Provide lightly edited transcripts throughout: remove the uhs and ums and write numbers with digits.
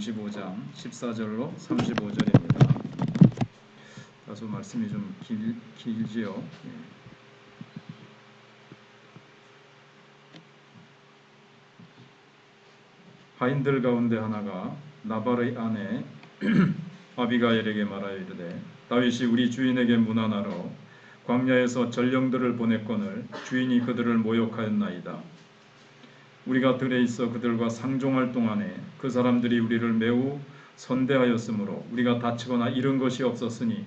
55장 14절로 35절입니다. 다소 말씀이 좀 길지요. 하인들 가운데 하나가 나발의 아내 아비가일에게 말하여 이르되 다윗이 우리 주인에게 문안하러 광야에서 전령들을 보냈거늘 주인이 그들을 모욕하였나이다. 우리가 들에 있어 그들과 상종할 동안에 그 사람들이 우리를 매우 선대하였으므로 우리가 다치거나 잃은 것이 없었으니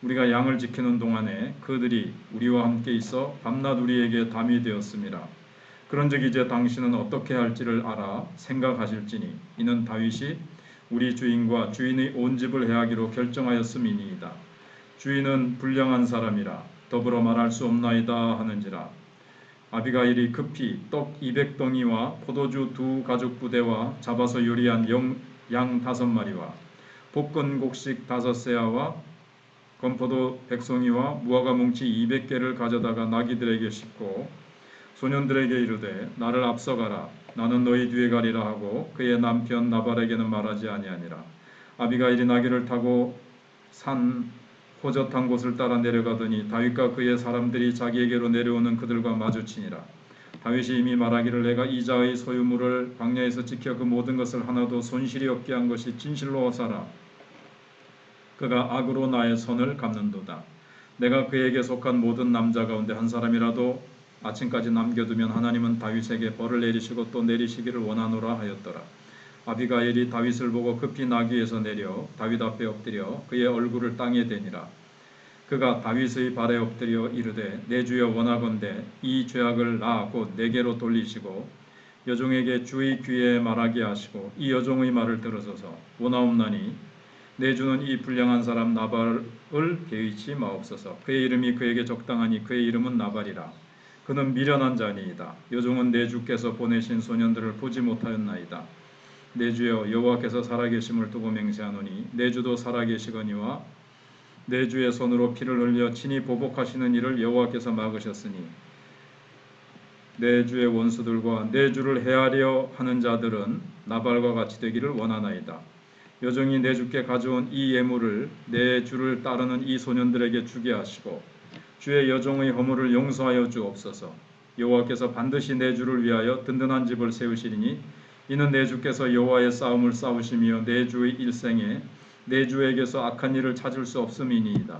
우리가 양을 지키는 동안에 그들이 우리와 함께 있어 밤낮 우리에게 담이 되었음이라. 그런즉 이제 당신은 어떻게 할지를 알아 생각하실지니 이는 다윗이 우리 주인과 주인의 온 집을 해하기로 결정하였음이니이다. 주인은 불량한 사람이라 더불어 말할 수 없나이다 하는지라. 아비가일이 급히 떡 200덩이와 포도주 2 가죽 부대와 잡아서 요리한 양 5마리와 볶은 곡식 5세아와 건포도 100송이와 무화과 뭉치 200개를 가져다가 나귀들에게 싣고 소년들에게 이르되 나를 앞서가라. 나는 너희 뒤에 가리라 하고 그의 남편 나발에게는 말하지 아니하니라. 아비가일이 나귀를 타고 산 호젓한 곳을 따라 내려가더니 다윗과 그의 사람들이 자기에게로 내려오는 그들과 마주치니라. 다윗이 이미 말하기를 내가 이자의 소유물을 광야에서 지켜 그 모든 것을 하나도 손실이 없게 한 것이 진실로 어사라. 그가 악으로 나의 손을 갚는도다. 내가 그에게 속한 모든 남자 가운데 한 사람이라도 아침까지 남겨두면 하나님은 다윗에게 벌을 내리시고 또 내리시기를 원하노라 하였더라. 아비가일이 다윗을 보고 급히 나귀에서 내려 다윗 앞에 엎드려 그의 얼굴을 땅에 대니라. 그가 다윗의 발에 엎드려 이르되 내 주여 원하건대 이 죄악을 나 곧 내게로 돌리시고 여종에게 주의 귀에 말하게 하시고 이 여종의 말을 들으소서. 원하옵나니 내 주는 이 불량한 사람 나발을 개의치 마옵소서. 그의 이름이 그에게 적당하니 그의 이름은 나발이라. 그는 미련한 자니이다. 여종은 내 주께서 보내신 소년들을 보지 못하였나이다. 내 주여 여호와께서 살아계심을 두고 맹세하노니 내 주도 살아계시거니와 내 주의 손으로 피를 흘려 친히 보복하시는 일을 여호와께서 막으셨으니 내 주의 원수들과 내 주를 해하려 하는 자들은 나발과 같이 되기를 원하나이다. 여종이 내 주께 가져온 이 예물을 내 주를 따르는 이 소년들에게 주게 하시고 주의 여종의 허물을 용서하여 주옵소서. 여호와께서 반드시 내 주를 위하여 든든한 집을 세우시리니 이는 내 주께서 여호와의 싸움을 싸우시며 내 주의 일생에 내 주에게서 악한 일을 찾을 수 없음이니이다.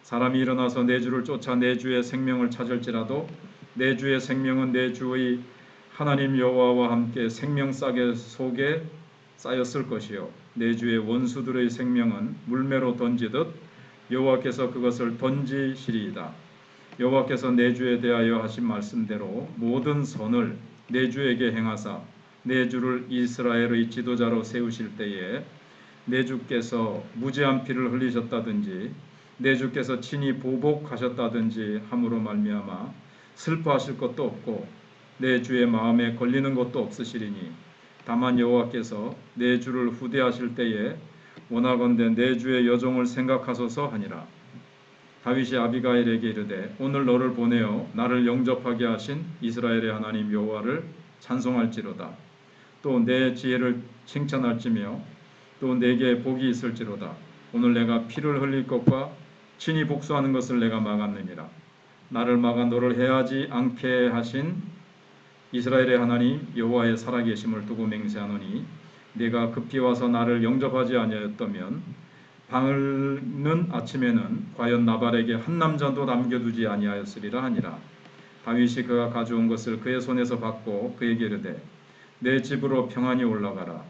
사람이 일어나서 내 주를 쫓아 내 주의 생명을 찾을지라도 내 주의 생명은 내 주의 하나님 여호와와 함께 생명 싸개 속에 쌓였을 것이요 내 주의 원수들의 생명은 물매로 던지듯 여호와께서 그것을 던지시리이다. 여호와께서 내 주에 대하여 하신 말씀대로 모든 선을 내 주에게 행하사 내 주를 이스라엘의 지도자로 세우실 때에 내 주께서 무죄한 피를 흘리셨다든지 내 주께서 친히 보복하셨다든지 함으로 말미암아 슬퍼하실 것도 없고 내 주의 마음에 걸리는 것도 없으시리니 다만 여호와께서 내 주를 후대하실 때에 원하건대 내 주의 여종을 생각하소서 하니라. 다윗이 아비가일에게 이르되 오늘 너를 보내어 나를 영접하게 하신 이스라엘의 하나님 여호와를 찬송할지로다. 또 내 지혜를 칭찬할지며 또 내게 복이 있을지로다. 오늘 내가 피를 흘릴 것과 친히 복수하는 것을 내가 막았느니라. 나를 막아 너를 해하지 않게 하신 이스라엘의 하나님 여호와의 살아계심을 두고 맹세하노니 내가 급히 와서 나를 영접하지 아니하였다면 방을는 아침에는 과연 나발에게 한 남자도 남겨두지 아니하였으리라 하니라. 다윗이 그가 가져온 것을 그의 손에서 받고 그에게 이르되 내 집으로 평안히 올라가라.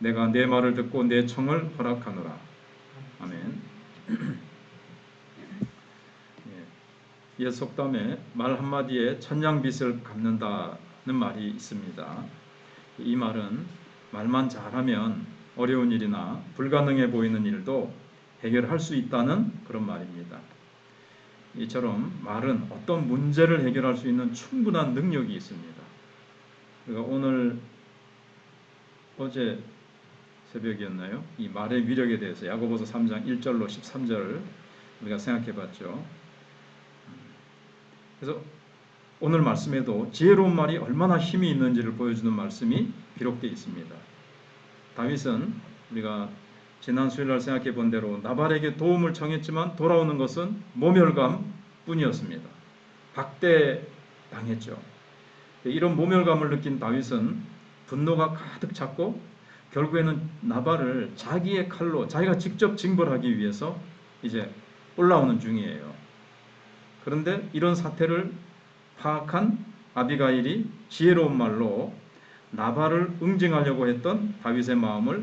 내가 내 말을 듣고 내 청을 허락하노라. 아멘. 옛 속담에 말 한마디에 천냥빚을 갚는다는 말이 있습니다. 이 말은 말만 잘하면 어려운 일이나 불가능해 보이는 일도 해결할 수 있다는 그런 말입니다. 이처럼 말은 어떤 문제를 해결할 수 있는 충분한 능력이 있습니다. 그러니까 어제 새벽이었나요? 이 말의 위력에 대해서 야고보서 3장 1절로 13절 우리가 생각해 봤죠. 그래서 오늘 말씀에도 지혜로운 말이 얼마나 힘이 있는지를 보여주는 말씀이 기록되어 있습니다. 다윗은 우리가 지난 수요일날 생각해 본 대로 나발에게 도움을 청했지만 돌아오는 것은 모멸감 뿐이었습니다. 박대당했죠. 이런 모멸감을 느낀 다윗은 분노가 가득 찼고 결국에는 나발을 자기의 칼로 자기가 직접 징벌하기 위해서 이제 올라오는 중이에요. 그런데 이런 사태를 파악한 아비가일이 지혜로운 말로 나발을 응징하려고 했던 다윗의 마음을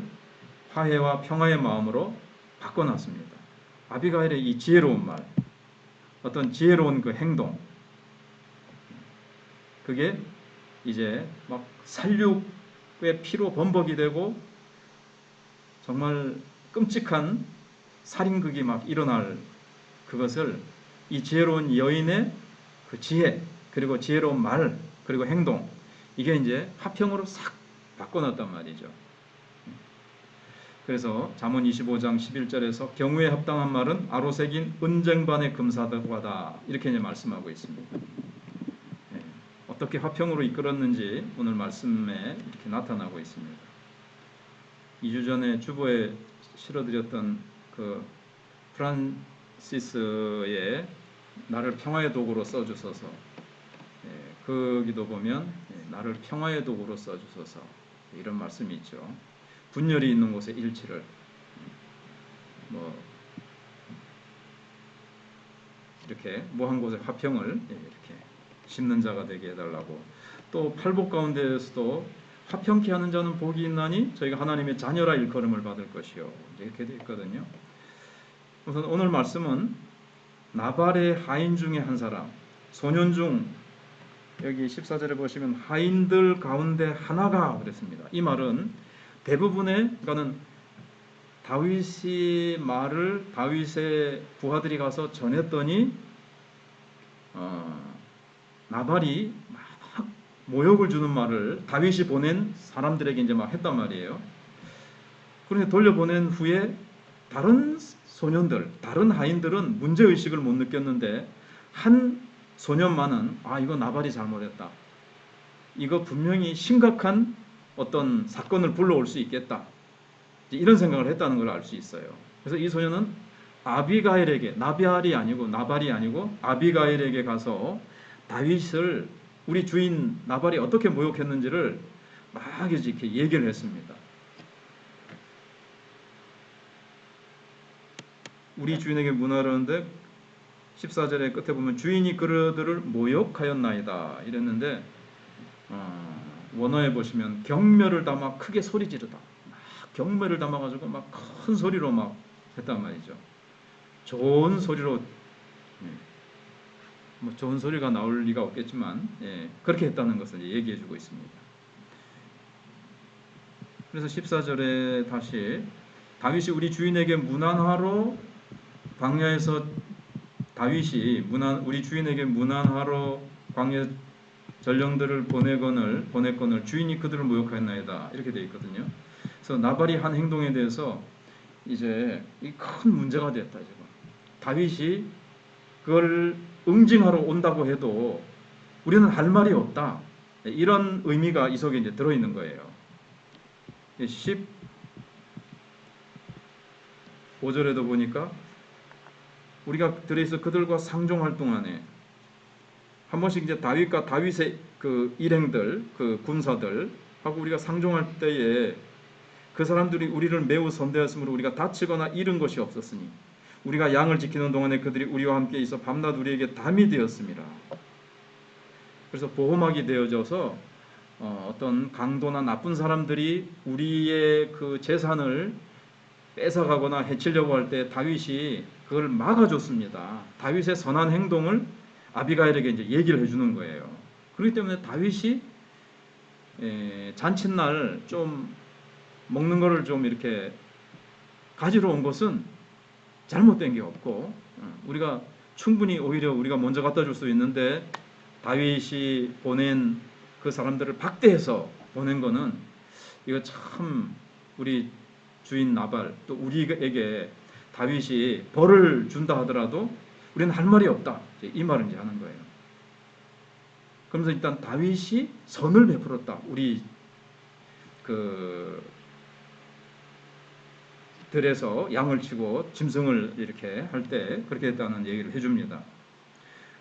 화해와 평화의 마음으로 바꿔놨습니다. 아비가일의 이 지혜로운 말, 어떤 지혜로운 그 행동, 그게 이제 막 살육의 피로 범벅이 되고 정말 끔찍한 살인극이 막 일어날 그것을 이 지혜로운 여인의 그 지혜, 그리고 지혜로운 말, 그리고 행동, 이게 이제 화평으로 싹 바꿔놨단 말이죠. 그래서 잠언 25장 11절에서 경우에 합당한 말은 아로새긴 은쟁반의 금사과다, 이렇게 이제 말씀하고 있습니다. 어떻게 화평으로 이끌었는지 오늘 말씀에 이렇게 나타나고 있습니다. 2주 전에 주보에 실어드렸던 그 프란시스의 나를 평화의 도구로 써주소서, 거기도 보면 나를 평화의 도구로 써주소서, 이런 말씀이 있죠. 분열이 있는 곳에 일치를, 이렇게 한 곳에 화평을 이렇게 심는 자가 되게 해달라고. 또 팔복 가운데에서도 화평케 하는 자는 복이 있나니 저희가 하나님의 자녀라 일컬음을 받을 것이요, 이렇게 되어 있거든요. 우선 오늘 말씀은 나발의 하인 중에 한 사람, 소년 중, 여기 14절에 보시면 하인들 가운데 하나가 그랬습니다. 이 말은 대부분의, 그러니까는 다윗이 말을 다윗의 부하들이 가서 전했더니 나발이 막 모욕을 주는 말을 다윗이 보낸 사람들에게 이제 막 했단 말이에요. 그런데 돌려보낸 후에 다른 소년들, 다른 하인들은 문제의식을 못 느꼈는데 한 소년만은 이거 나발이 잘못했다, 이거 분명히 심각한 어떤 사건을 불러올 수 있겠다, 이런 생각을 했다는 걸 알 수 있어요. 그래서 이 소년은 아비가일에게, 나발이 아니고 아비가일에게 가서 다윗을, 우리 주인 나발이 어떻게 모욕했는지를 막 이렇게 얘기를 했습니다. 우리 주인에게 문하라는데 14절의 끝에 보면 주인이 그들을 모욕하였나이다 이랬는데, 원어에 보시면 경멸을 담아 크게 소리 지르다, 막 경멸을 담아가지고 막 큰 소리로 막 했단 말이죠. 좋은 소리로, 좋은 소리가 나올 리가 없겠지만, 그렇게 했다는 것을 얘기해주고 있습니다. 그래서 14절에 다시 다윗이 우리 주인에게 문안하러 광야에서 우리 주인에게 문안하러 광야 전령들을 보냈거늘 주인이 그들을 모욕하였나이다, 이렇게 되어 있거든요. 그래서 나발이 한 행동에 대해서 이제 이 큰 문제가 됐다. 지금 다윗이 그걸 응징하러 온다고 해도 우리는 할 말이 없다, 이런 의미가 이 속에 이제 들어있는 거예요. 15절에도 보니까 우리가 들어있어 그들과 상종할 동안에 한 번씩 이제 다윗과 다윗의 그 일행들, 그 군사들 하고 우리가 상종할 때에 그 사람들이 우리를 매우 선대하였으므로 우리가 다치거나 잃은 것이 없었으니 우리가 양을 지키는 동안에 그들이 우리와 함께 있어 밤낮 우리에게 담이 되었습니다. 그래서 보호막이 되어져서 어떤 강도나 나쁜 사람들이 우리의 그 재산을 뺏어가거나 해치려고 할 때 다윗이 그걸 막아줬습니다. 다윗의 선한 행동을 아비가일에게 이제 얘기를 해주는 거예요. 그렇기 때문에 다윗이 잔칫날 좀 먹는 거를 좀 이렇게 가지러 온 것은 잘못된 게 없고, 우리가 충분히 오히려 우리가 먼저 갖다 줄 수 있는데 다윗이 보낸 그 사람들을 박대해서 보낸 거는, 이거 참 우리 주인 나발, 또 우리에게 다윗이 벌을 준다 하더라도 우리는 할 말이 없다, 이 말을 이제 하는 거예요. 그러면서 일단 다윗이 선을 베풀었다, 우리 그 들에서 양을 치고 짐승을 이렇게 할 때 그렇게 했다는 얘기를 해줍니다.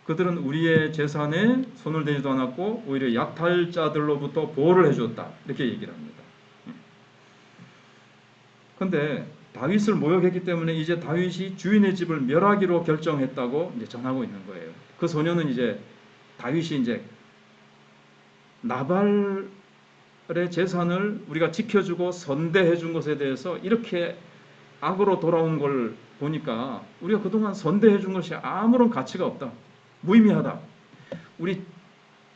그들은 우리의 재산에 손을 대지도 않았고 오히려 약탈자들로부터 보호를 해줬다. 이렇게 얘기를 합니다. 그런데 다윗을 모욕했기 때문에 이제 다윗이 주인의 집을 멸하기로 결정했다고 이제 전하고 있는 거예요. 그 소녀는 이제 다윗이 이제 나발의 재산을 우리가 지켜주고 선대해 준 것에 대해서 이렇게 악으로 돌아온 걸 보니까 우리가 그동안 선대해 준 것이 아무런 가치가 없다. 무의미하다. 우리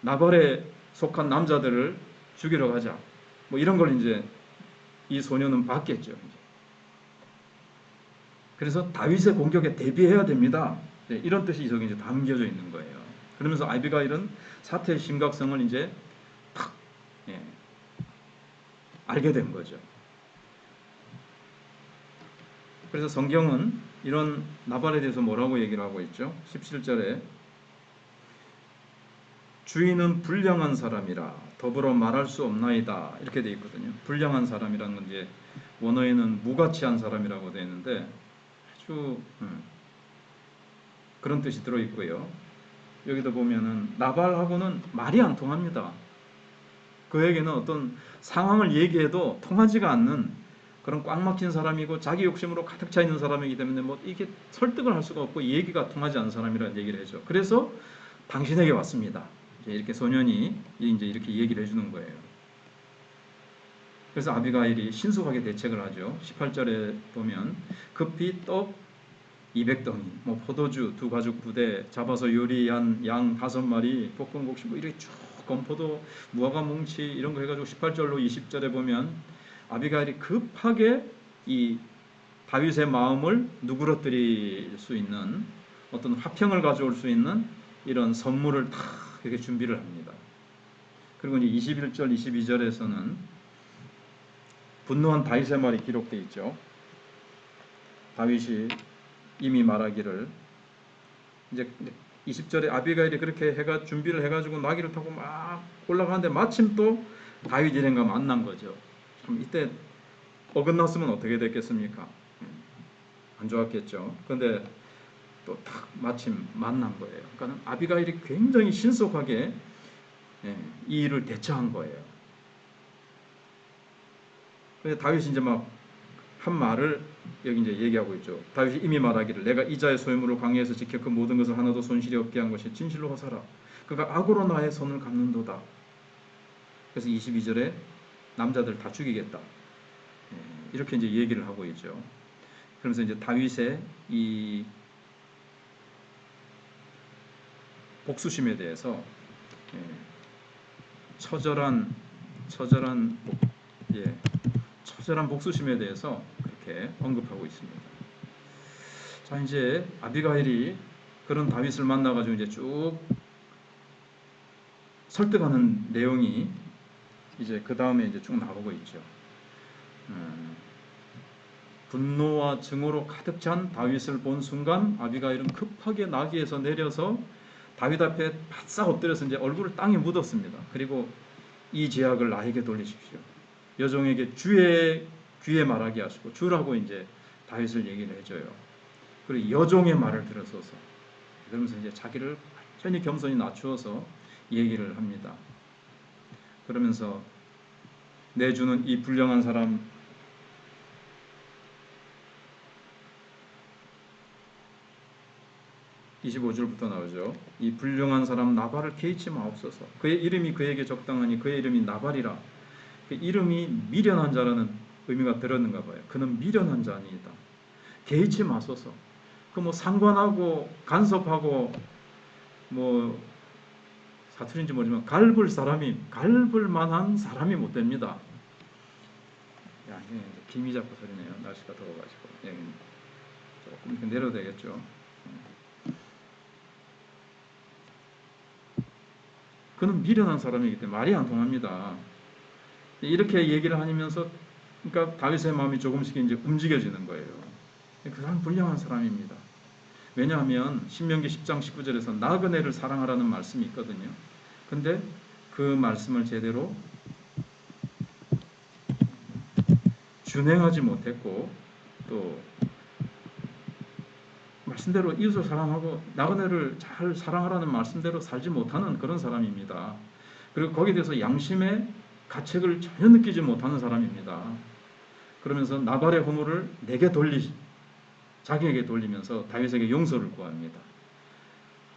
나발에 속한 남자들을 죽이러 가자. 뭐 이런 걸 이제 이 소녀는 봤겠죠. 그래서 다윗의 공격에 대비해야 됩니다. 이런 뜻이 여기 이제 담겨져 있는 거예요. 그러면서 아비가일은 사태의 심각성을 이제 탁 알게 된 거죠. 그래서 성경은 이런 나발에 대해서 뭐라고 얘기를 하고 있죠? 17절에 주인은 불량한 사람이라 더불어 말할 수 없나이다 이렇게 돼 있거든요. 불량한 사람이라는 건 이제 원어에는 무가치한 사람이라고 되어 있는데 아주 그런 뜻이 들어 있고요. 여기도 보면은 나발하고는 말이 안 통합니다. 그에게는 어떤 상황을 얘기해도 통하지가 않는 그런 꽉 막힌 사람이고 자기 욕심으로 가득 차 있는 사람이기 때문에 뭐 이게 설득을 할 수가 없고 얘기가 통하지 않는 사람이라는 얘기를 해죠. 그래서 당신에게 왔습니다. 이렇게 소년이 이제 이렇게 얘기를 해주는 거예요. 그래서 아비가일이 신속하게 대책을 하죠. 18절에 보면 급히 떡 200덩이, 뭐 포도주 2가죽 부대, 잡아서 요리한 양 5마리, 볶은 곡식 뭐 이렇게 쭉 건포도, 무화과 뭉치 이런 거 해가지고 18절로 20절에 보면 아비가일이 급하게 이 다윗의 마음을 누그러뜨릴 수 있는 어떤 화평을 가져올 수 있는 이런 선물을 다 이렇게 준비를 합니다. 그리고 이제 21절, 22절에서는 분노한 다윗의 말이 기록되어 있죠. 다윗이 이미 말하기를 이제 20절에 아비가일이 그렇게 해가 준비를 해가지고 나귀를 타고 막 올라가는데 마침 또 다윗 일행과 만난 거죠. 그럼 이때 어긋났으면 어떻게 됐겠습니까? 안 좋았겠죠. 그런데 또 딱 마침 만난 거예요. 그러니까 아비가일이 굉장히 신속하게 이 일을 대처한 거예요. 그래서 다윗이 이제 막 한 말을 여기 이제 얘기하고 있죠. 다윗이 이미 말하기를 내가 이자의 소유물을 광야에서 지켜 그 모든 것을 하나도 손실이 없게 한 것이 진실로 허사라. 그가 악으로 나의 손을 갚는도다. 그래서 22절에 남자들 다 죽이겠다. 이렇게 이제 얘기를 하고 있죠. 그러면서 이제 다윗의 이 복수심에 대해서 처절한 복수심에 대해서 그렇게 언급하고 있습니다. 자, 이제 아비가일이 그런 다윗을 만나가지고 이제 쭉 설득하는 내용이 이제 그 다음에 이제 쭉 나오고 있죠. 분노와 증오로 가득 찬 다윗을 본 순간 아비가일은 급하게 나귀에서 내려서 다윗 앞에 바싹 엎드려서 이제 얼굴을 땅에 묻었습니다. 그리고 이 제약을 나에게 돌리십시오. 여종에게 주의 귀에 말하게 하시고 주라고 이제 다윗을 얘기를 해줘요. 그리고 여종의 말을 들어서서 그러면서 이제 자기를 완전히 겸손히 낮추어서 얘기를 합니다. 그러면서 내 주는 이 불량한 사람 25절부터 나오죠. 이 불량한 사람 나발을 개의치 마옵소서. 그의 이름이 그에게 적당하니 그의 이름이 나발이라. 그 이름이 미련한 자라는 의미가 들었는가 봐요. 그는 미련한 자니이다. 개의치 마소서. 그 뭐 상관하고 간섭하고 뭐 사투리인지 모르지만 갈불 만한 사람이 못 됩니다. 야, 이게 김이 잡고 소리네요. 날씨가 더워가지고. 예, 조금 이렇게 내려도 되겠죠. 그는 미련한 사람이기 때문에 말이 안 통합니다. 이렇게 얘기를 하면서 그러니까 다윗의 마음이 조금씩 이제 움직여지는 거예요. 그 사람 불량한 사람입니다. 왜냐하면 신명기 10장 19절에서 나그네를 사랑하라는 말씀이 있거든요. 근데 그 말씀을 제대로 준행하지 못했고 또 말씀대로 이웃을 사랑하고 나그네를 잘 사랑하라는 말씀대로 살지 못하는 그런 사람입니다. 그리고 거기에 대해서 양심의 가책을 전혀 느끼지 못하는 사람입니다. 그러면서 나발의 허물을 자기에게 돌리면서 다윗에게 용서를 구합니다.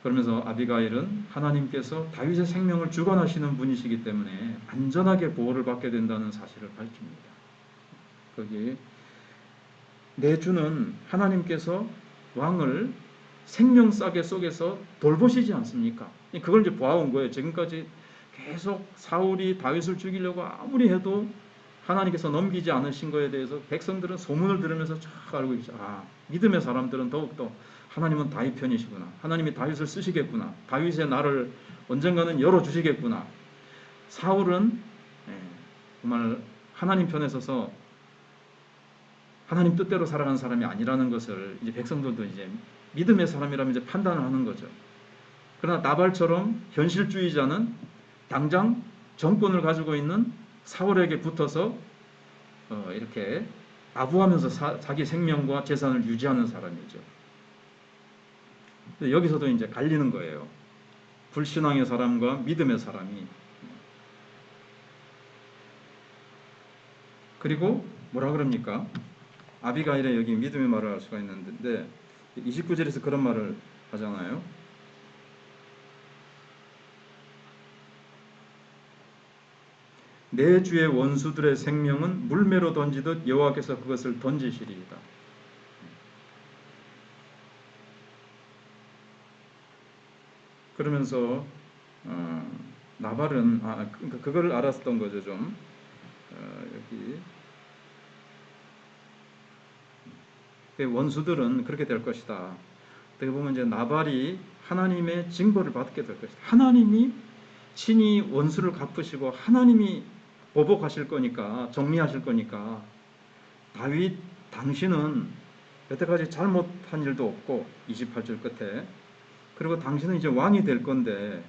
그러면서 아비가일은 하나님께서 다윗의 생명을 주관하시는 분이시기 때문에 안전하게 보호를 받게 된다는 사실을 밝힙니다. 거기 내 주는 하나님께서 왕을 생명싸개 속에서 돌보시지 않습니까? 그걸 이제 보아온 거예요. 지금까지 계속 사울이 다윗을 죽이려고 아무리 해도 하나님께서 넘기지 않으신 거에 대해서 백성들은 소문을 들으면서 쫙 알고 있죠. 믿음의 사람들은 더욱더 하나님은 다윗 편이시구나. 하나님이 다윗을 쓰시겠구나. 다윗의 날을 언젠가는 열어주시겠구나. 사울은 정말 하나님 편에 서서 하나님 뜻대로 살아가는 사람이 아니라는 것을 이제 백성들도 이제 믿음의 사람이라면 이제 판단을 하는 거죠. 그러나 나발처럼 현실주의자는 당장 정권을 가지고 있는 사울에게 붙어서 이렇게 아부하면서 자기 생명과 재산을 유지하는 사람이죠. 여기서도 이제 갈리는 거예요. 불신앙의 사람과 믿음의 사람이. 그리고 뭐라 그럽니까? 아비가일의 여기 믿음의 말을 할 수가 있는데 29절에서 그런 말을 하잖아요. 내 주의 원수들의 생명은 물매로 던지듯 여호와께서 그것을 던지시리이다. 그러면서 나발은 그걸 알았던 거죠. 좀 여기 원수들은 그렇게 될 것이다. 어떻게 보면 이제 나발이 하나님의 징벌을 받게 될 것이다. 하나님이 친히 원수를 갚으시고 하나님이 보복하실 거니까, 정리하실 거니까, 다윗 당신은 여태까지 잘못한 일도 없고 28절 끝에, 그리고 당신은 이제 왕이 될 건데,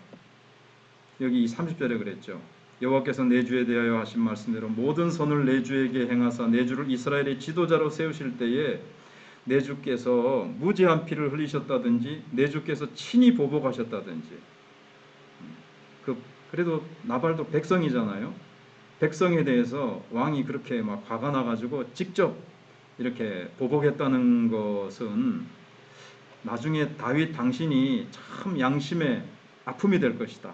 여기 30절에 그랬죠. 여호와께서 내 주에 대하여 하신 말씀대로 모든 선을 내 주에게 행하사 내 주를 이스라엘의 지도자로 세우실 때에 내 주께서 무죄한 피를 흘리셨다든지 내 주께서 친히 보복하셨다든지, 그래도 나발도 백성이잖아요. 백성에 대해서 왕이 그렇게 막 화가 나가지고 직접 이렇게 보복했다는 것은 나중에 다윗 당신이 참 양심의 아픔이 될 것이다.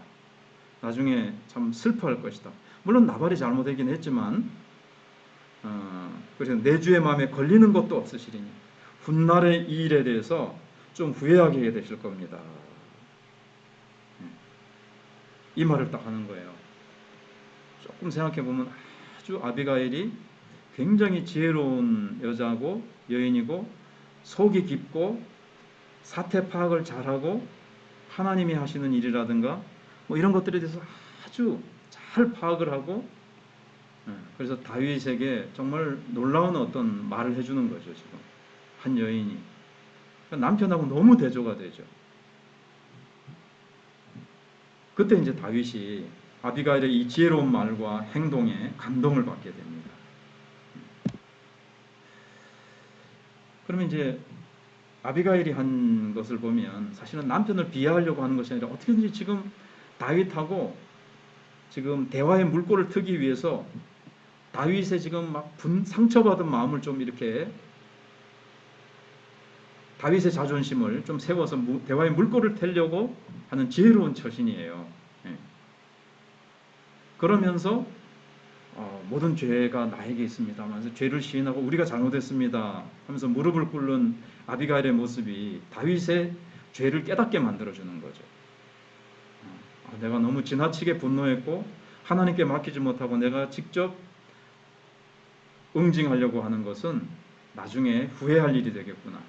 나중에 참 슬퍼할 것이다. 물론 나발이 잘못했긴 했지만 그래서 내 주의 마음에 걸리는 것도 없으시리니 훗날의 이 일에 대해서 좀 후회하게 되실 겁니다. 이 말을 딱 하는 거예요. 조금 생각해 보면 아주 아비가일이 굉장히 지혜로운 여자고 여인이고 속이 깊고 사태 파악을 잘하고 하나님이 하시는 일이라든가 뭐 이런 것들에 대해서 아주 잘 파악을 하고, 그래서 다윗에게 정말 놀라운 어떤 말을 해주는 거죠. 지금 한 여인이 남편하고 너무 대조가 되죠. 그때 이제 다윗이 아비가일의 이 지혜로운 말과 행동에 감동을 받게 됩니다. 그러면 이제 아비가일이 한 것을 보면 사실은 남편을 비하하려고 하는 것이 아니라 어떻게든지 지금 다윗하고 지금 대화의 물꼬를 트기 위해서 다윗의 지금 막 상처받은 마음을 좀 이렇게 다윗의 자존심을 좀 세워서 대화의 물꼬를 떼려고 하는 지혜로운 처신이에요. 그러면서 모든 죄가 나에게 있습니다 하면서 죄를 시인하고 우리가 잘못했습니다 하면서 무릎을 꿇는 아비가일의 모습이 다윗의 죄를 깨닫게 만들어주는 거죠. 내가 너무 지나치게 분노했고 하나님께 맡기지 못하고 내가 직접 응징하려고 하는 것은 나중에 후회할 일이 되겠구나.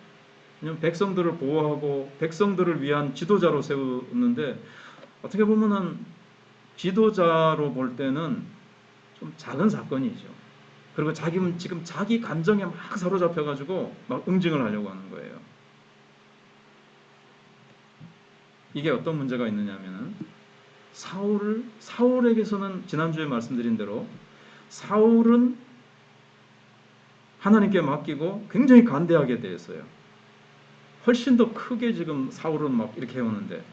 왜냐하면 백성들을 보호하고 백성들을 위한 지도자로 세우는데 어떻게 보면은 지도자로 볼 때는 좀 작은 사건이죠. 그리고 자기는 지금 자기 감정에 막 사로잡혀가지고 막 응징을 하려고 하는 거예요. 이게 어떤 문제가 있느냐면은 사울에게서는 지난주에 말씀드린 대로 사울은 하나님께 맡기고 굉장히 간대하게 되었어요. 훨씬 더 크게 지금 사울은 막 이렇게 해오는데,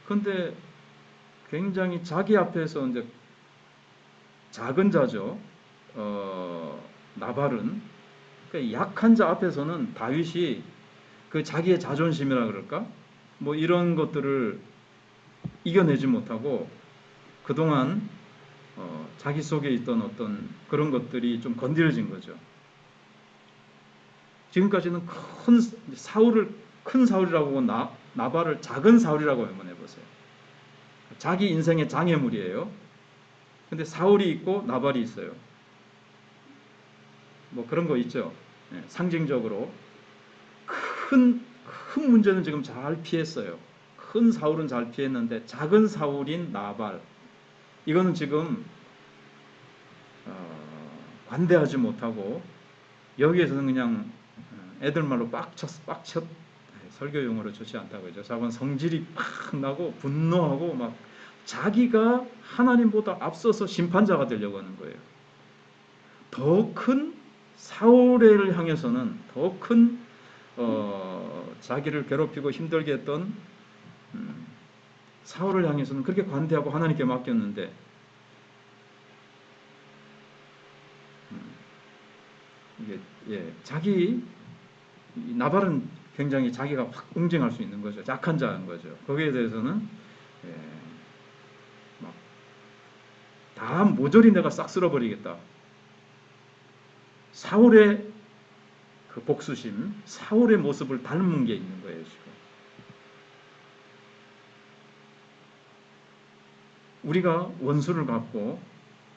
그런데 굉장히 자기 앞에서 이제 작은 자죠. 나발은, 그러니까 약한 자 앞에서는 다윗이 그 자기의 자존심이라 그럴까? 뭐 이런 것들을 이겨내지 못하고 그동안 자기 속에 있던 어떤 그런 것들이 좀 건드려진 거죠. 지금까지는 큰 사울이라고 하고 나발을 작은 사울이라고 한번 해보세요. 자기 인생의 장애물이에요. 근데 사울이 있고 나발이 있어요. 뭐 그런 거 있죠. 네, 상징적으로 큰 문제는 지금 잘 피했어요. 큰 사울은 잘 피했는데 작은 사울인 나발, 이거는 지금 관대하지 못하고 여기에서는 그냥 애들 말로 빡쳤 설교 용어로 좋지 않다고 하죠. 자건 성질이 팍 나고 분노하고 막 자기가 하나님보다 앞서서 심판자가 되려고 하는 거예요. 더 큰 사울을 향해서는 더 큰 자기를 괴롭히고 힘들게 했던 사울을 향해서는 그렇게 관대하고 하나님께 맡겼는데 이게 자기 나발은 굉장히 자기가 확 응징할 수 있는 거죠. 약한 자인 거죠. 거기에 대해서는 다 모조리 내가 싹 쓸어버리겠다. 사울의 그 복수심, 사울의 모습을 닮은 게 있는 거예요, 지금. 우리가 원수를 갚고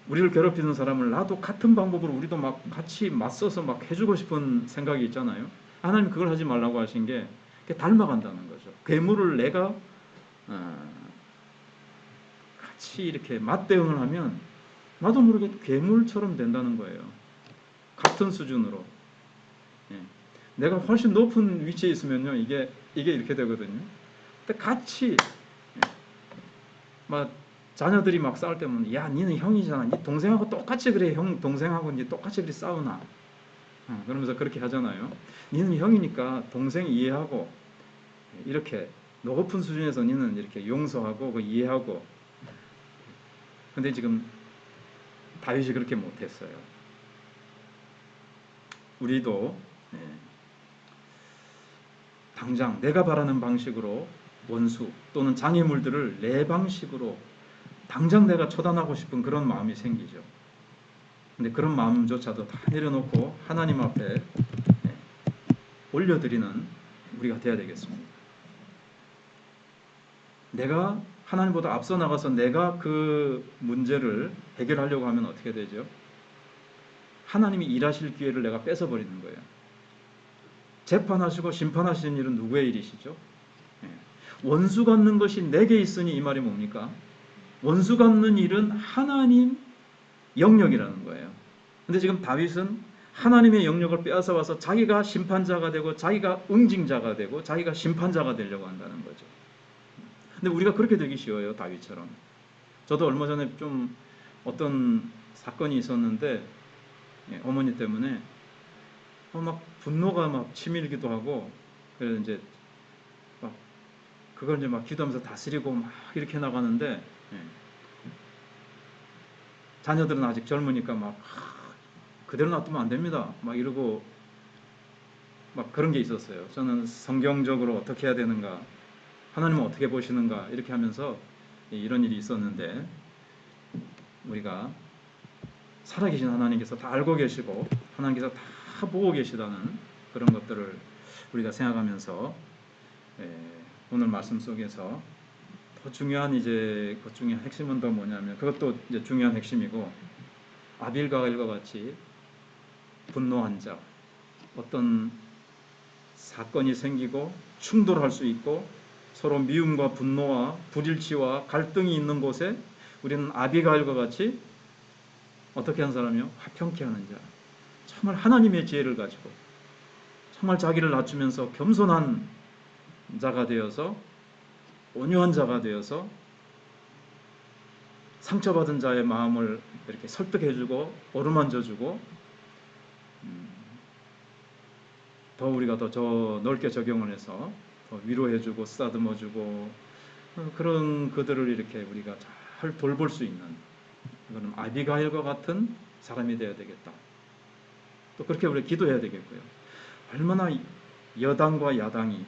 우리를 괴롭히는 사람을 나도 같은 방법으로 우리도 막 같이 맞서서 막 해주고 싶은 생각이 있잖아요. 하나님 그걸 하지 말라고 하신 게 닮아간다는 거죠. 괴물을 내가 같이 이렇게 맞대응을 하면 나도 모르게 괴물처럼 된다는 거예요. 같은 수준으로. 내가 훨씬 높은 위치에 있으면요, 이게 이렇게 되거든요. 근데 같이 막 자녀들이 막 싸울 때면 야, 니는 형이잖아. 니 동생하고 똑같이 그래. 형 동생하고 니 똑같이 그래 싸우나. 그러면서 그렇게 하잖아요. 니는 형이니까 동생 이해하고 이렇게 높은 수준에서 니는 이렇게 용서하고 그 이해하고. 근데 지금 다윗이 그렇게 못했어요. 우리도 당장 내가 바라는 방식으로 원수 또는 장애물들을 내 방식으로 당장 내가 처단하고 싶은 그런 마음이 생기죠. 근데 그런 마음조차도 다 내려놓고 하나님 앞에 올려드리는 우리가 되어야 되겠습니다. 내가 하나님보다 앞서 나가서 내가 그 문제를 해결하려고 하면 어떻게 되죠? 하나님이 일하실 기회를 내가 뺏어버리는 거예요. 재판하시고 심판하시는 일은 누구의 일이시죠? 원수 갚는 것이 내게 있으니, 이 말이 뭡니까? 원수 갚는 일은 하나님 영역이라는 거예요. 근데 지금 다윗은 하나님의 영역을 빼앗아 와서 자기가 심판자가 되고 자기가 응징자가 되고 자기가 심판자가 되려고 한다는 거죠. 근데 우리가 그렇게 되기 쉬워요, 다윗처럼. 저도 얼마 전에 좀 어떤 사건이 있었는데 어머니 때문에 막 분노가 막 치밀기도 하고, 그래서 이제 막 그걸 이제 막 기도하면서 다스리고 막 이렇게 나가는데 자녀들은 아직 젊으니까 막 그대로 놔두면 안 됩니다 막 이러고 막 그런 게 있었어요. 저는 성경적으로 어떻게 해야 되는가, 하나님은 어떻게 보시는가 이렇게 하면서 이런 일이 있었는데, 우리가 살아계신 하나님께서 다 알고 계시고 하나님께서 다 보고 계시다는 그런 것들을 우리가 생각하면서 오늘 말씀 속에서 더 중요한 것 중에 핵심은 더 뭐냐면, 그것도 이제 중요한 핵심이고, 아빌가일과 같이 분노한 자, 어떤 사건이 생기고 충돌할 수 있고 서로 미움과 분노와 불일치와 갈등이 있는 곳에 우리는 아비가일과 같이 어떻게 하는 사람이요? 화평케 하는 자, 정말 하나님의 지혜를 가지고 정말 자기를 낮추면서 겸손한 자가 되어서, 온유한 자가 되어서 상처받은 자의 마음을 이렇게 설득해주고 어루만져주고 더 우리가 더 넓게 적용을 해서 더 위로해주고 쓰다듬어주고 그런 그들을 이렇게 우리가 잘 돌볼 수 있는, 이거는 아비가일과 같은 사람이 되어야 되겠다. 또 그렇게 우리가 기도해야 되겠고요. 얼마나 여당과 야당이,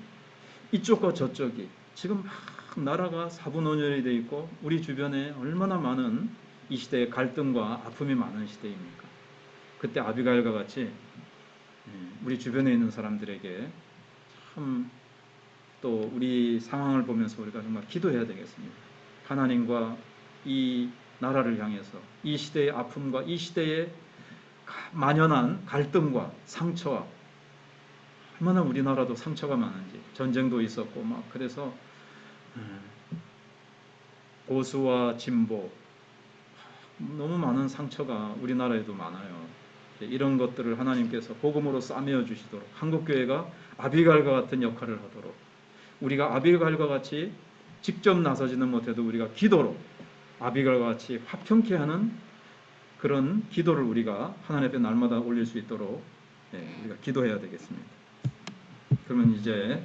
이쪽과 저쪽이 지금 막 나라가 사분오열이 돼 있고 우리 주변에 얼마나 많은 이 시대의 갈등과 아픔이 많은 시대입니까? 그때 아비가일과 같이 우리 주변에 있는 사람들에게 참, 또 우리 상황을 보면서 우리가 정말 기도해야 되겠습니다. 하나님과 이 나라를 향해서 이 시대의 아픔과 이 시대의 만연한 갈등과 상처와, 얼마나 우리나라도 상처가 많은지, 전쟁도 있었고 막 그래서 보수와 진보 너무 많은 상처가 우리나라에도 많아요. 이런 것들을 하나님께서 복음으로 싸매어 주시도록 한국교회가 아비갈과 같은 역할을 하도록, 우리가 아비갈과 같이 직접 나서지는 못해도 우리가 기도로 아비갈과 같이 화평케 하는 그런 기도를 우리가 하나님 앞에 날마다 올릴 수 있도록 우리가 기도해야 되겠습니다. 그러면 이제